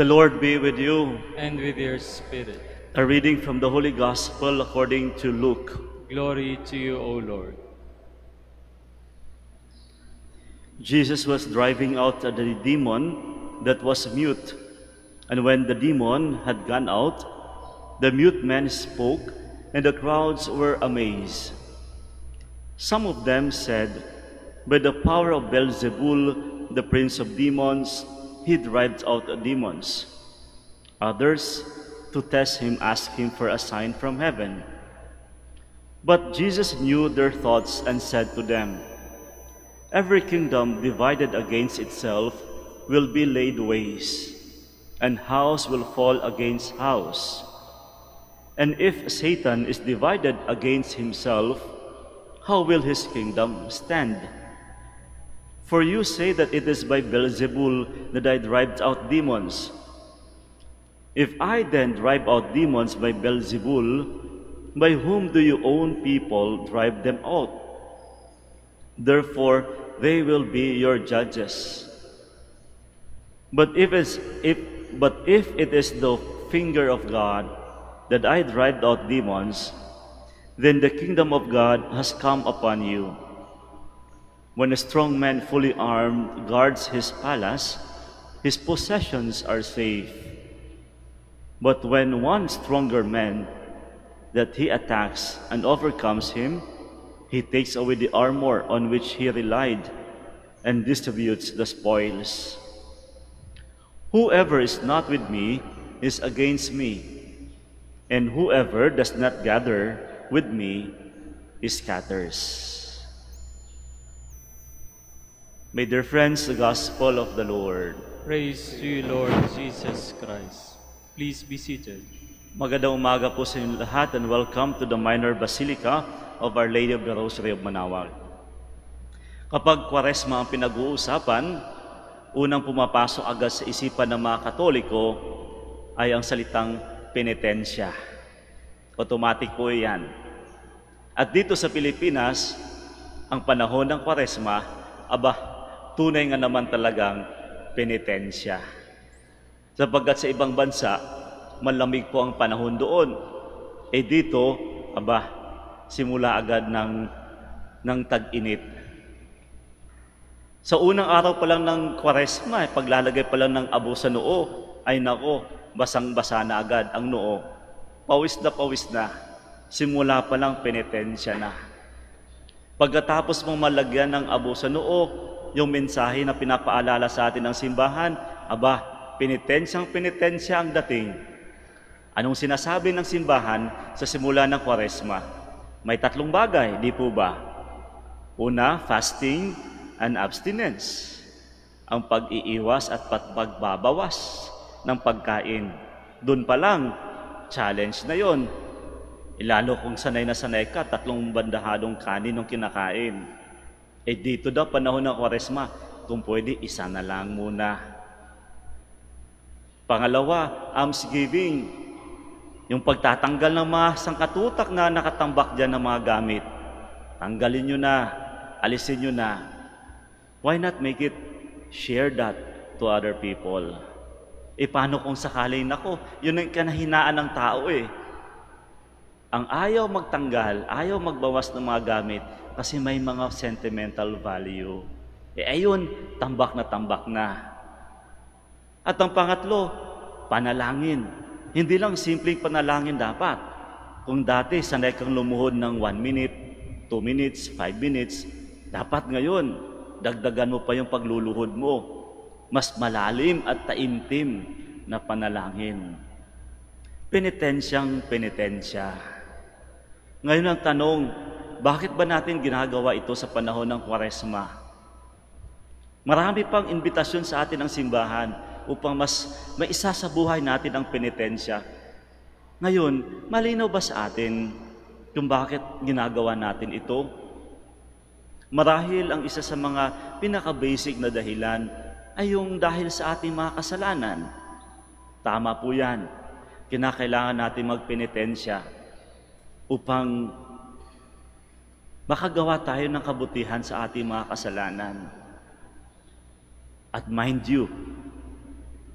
The Lord be with you. And with your spirit. A reading from the Holy Gospel according to Luke. Glory to you, O Lord. Jesus was driving out the demon that was mute. And when the demon had gone out, the mute man spoke, and the crowds were amazed. Some of them said, "By the power of Beelzebul, the prince of demons, he drives out demons." Others, to test him, asked him for a sign from heaven. But Jesus knew their thoughts and said to them, "Every kingdom divided against itself will be laid waste, and house will fall against house. And if Satan is divided against himself, how will his kingdom stand? For you say that it is by Beelzebul that I drive out demons. If I then drive out demons by Beelzebul, by whom do you own people drive them out? Therefore, they will be your judges. But if it is the finger of God that I drive out demons, then the kingdom of God has come upon you. When a strong man fully armed guards his palace, his possessions are safe. But when one stronger man that he attacks and overcomes him, he takes away the armor on which he relied and distributes the spoils. Whoever is not with me is against me, and whoever does not gather with me scatters." My dear friends, the Gospel of the Lord. Praise to you, Lord Jesus Christ. Please be seated. Magandang umaga po sa inyo lahat and welcome to the Minor Basilica of Our Lady of the Rosary of Manaoag. Kapag Kwaresma ang pinag-uusapan, unang pumapasok agad sa isipan ng mga Katoliko ay ang salitang penitensya. Automatic po yan. At dito sa Pilipinas, ang panahon ng Kwaresma, tunay nga naman talagang penitensya. Sapagkat sa ibang bansa, malamig po ang panahon doon. Dito, simula agad ng tag-init. Sa unang araw pa lang ng Kwaresma, paglalagay pa lang ng abo sa noo, ay nako, basang-basa na agad ang noo. Pawis na. Simula pa lang penitensya na. Pagkatapos mong malagyan ng abo sa noo, yung mensahe na pinapaalala sa atin ng simbahan, penitensya ang dating. Anong sinasabi ng simbahan sa simula ng Kwaresma? May 3 bagay, di po ba? Una, fasting and abstinence. Ang pag-iiwas at pagbabawas ng pagkain. Doon pa lang, challenge na yon. Lalo kung sanay na sanay ka, 3 bandahadong kanin ng kinakain. Dito daw, panahon ng Kwaresma, kung pwede, 1 na lang muna. Pangalawa, almsgiving. Yung pagtatanggal ng mga sangkatutak na nakatambak dyan ng mga gamit. Tanggalin nyo na, alisin nyo na. Why not make it, share that to other people? Paano kung sakaling yun ang kanahinaan ng tao Ang ayaw magtanggal, ayaw magbawas ng mga gamit kasi may mga sentimental value. Ayun, tambak na. At ang pangatlo, panalangin. Hindi lang simpleng panalangin dapat. Kung dati sanay kang lumuhod ng 1 minute, 2 minutes, 5 minutes, dapat ngayon, dagdagan mo pa yung pagluluhod mo. Mas malalim at taimtim na panalangin. Penitensyang penitensya. Ngayon ang tanong, bakit ba natin ginagawa ito sa panahon ng Kwaresma? Marami pang imbitasyon sa atin ng simbahan upang mas maisa sa buhay natin ang penitensya. Ngayon, malinaw ba sa atin kung bakit ginagawa natin ito? Marahil ang isa sa mga pinaka-basic na dahilan ay yung dahil sa ating mga kasalanan. Tama po yan. Kinakailangan natin magpenitensya upang makagawa tayo ng kabutihan sa ating mga kasalanan. At mind you,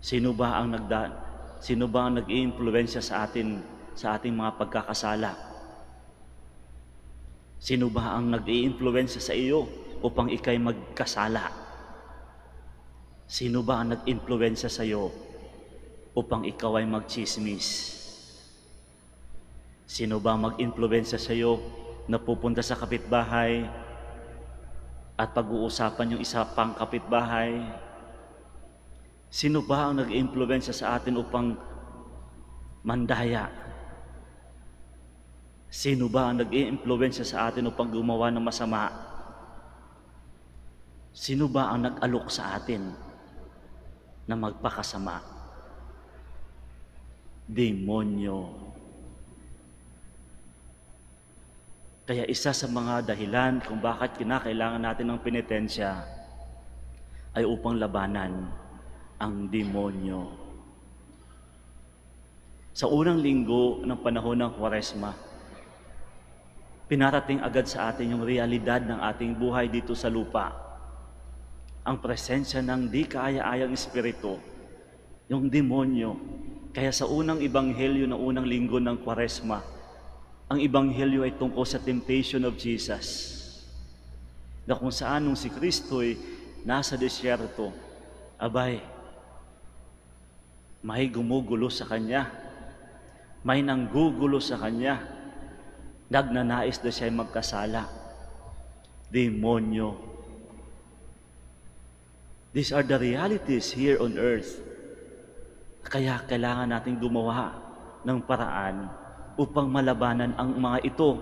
Sino ba ang nag-iimpluwensya sa atin sa ating mga pagkakasala? Sino ba ang nag-iimpluwensya sa iyo upang ikay magkasala? Sino ba ang nag-impluwensya sa iyo upang ikaw ay magchismis? Sino ba ang mag-impluwensya sa iyo na pupunta sa kapitbahay at pag-uusapan yung isa pang kapitbahay? Sino ba ang nag-impluwensya sa atin upang mandaya? Sino ba ang nag-impluwensya sa atin upang gumawa ng masama? Sino ba ang nag-alok sa atin na magpakasama? Demonyo. Kaya isa sa mga dahilan kung bakit kinakailangan natin ng penitensya ay upang labanan ang demonyo. Sa unang linggo ng panahon ng Kwaresma, pinarating agad sa atin yung realidad ng ating buhay dito sa lupa. Ang presensya ng di kaaya-ayang espiritu, yung demonyo. Kaya sa unang ebanghelyo ng unang linggo ng Kwaresma, ang ebanghelyo ay tungkol sa temptation of Jesus. Na kung saan nung si Kristo ay nasa disyerto, abay, may gumugulo sa Kanya, may nanggugulo sa Kanya, nagnanais na siya magkasala. Demonyo. These are the realities here on earth. Kaya kailangan natin gumawa ng paraan upang malabanan ang mga ito.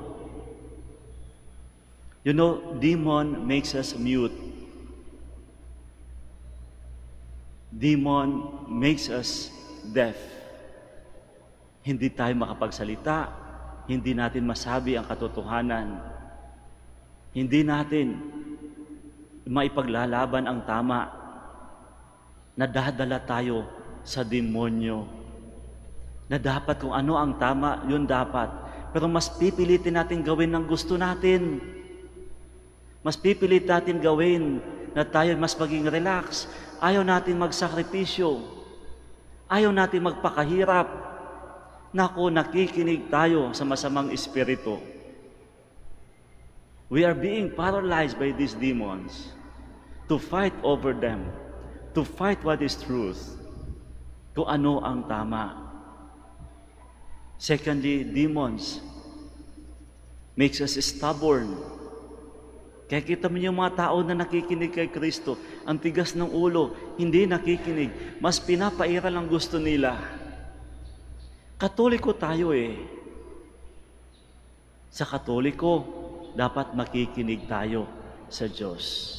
You know, demon makes us mute. Demon makes us deaf. Hindi tayo makapagsalita, hindi natin masabi ang katotohanan. Hindi natin maipaglalaban ang tama. Nadadala tayo sa demonyo. Na dapat kung ano ang tama, yun dapat. Pero mas pipilitin natin gawin ng gusto natin. Mas pipilit natin gawin na tayo mas maging relax. Ayaw natin magsakripisyo. Ayaw natin magpakahirap. Naku, nakikinig tayo sa masamang espiritu. We are being paralyzed by these demons to fight over them, to fight what is truth, kung ano ang tama. Secondly, demons makes us stubborn. Kaya kita mo yung mga tao na nakikinig kay Kristo, ang tigas ng ulo, hindi nakikinig, mas pinapairal ang gusto nila. Katoliko tayo eh. Sa Katoliko, dapat makikinig tayo sa Diyos.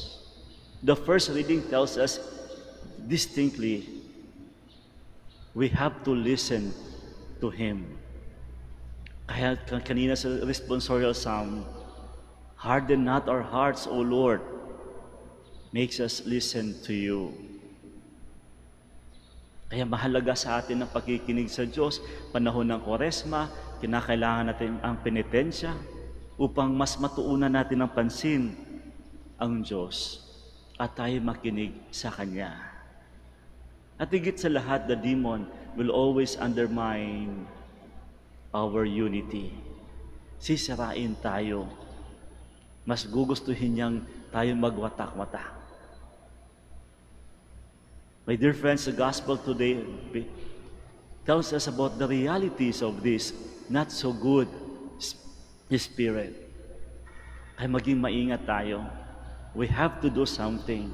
The first reading tells us distinctly, we have to listen to Him. Kaya kanina sa responsorial psalm, harden not our hearts, O Lord, makes us listen to you. Kaya mahalaga sa atin ang pagkikinig sa Diyos. Panahon ng Kwaresma, kinakailangan natin ang penitensya upang mas matuunan natin ng pansin ang Diyos at tayo makinig sa Kanya. At higit sa lahat, the demon will always undermine our unity. Sisirain tayo. Mas gugustuhin niyang tayo magwatak-watak. My dear friends, the gospel today tells us about the realities of this not so good spirit. Kaya maging maingat tayo. We have to do something.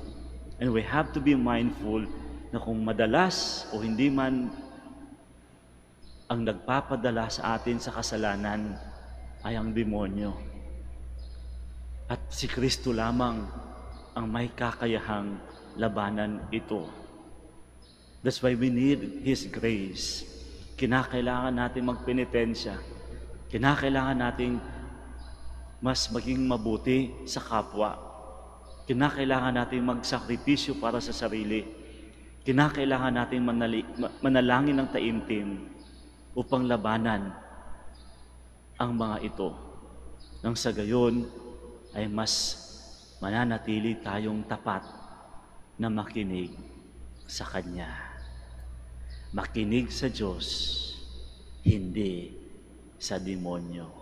And we have to be mindful na kung madalas o hindi man ang nagpapadala sa atin sa kasalanan ay ang demonyo. At si Kristo lamang ang may kakayahang labanan ito. That's why we need His grace. Kinakailangan natin magpenitensya. Kinakailangan natin mas maging mabuti sa kapwa. Kinakailangan natin magsakripisyo para sa sarili. Kinakailangan natin manalangin ng taimtim upang labanan ang mga ito. Nang sa gayon, ay mas mananatili tayong tapat na makinig sa Kanya. Makinig sa Diyos, hindi sa demonyo.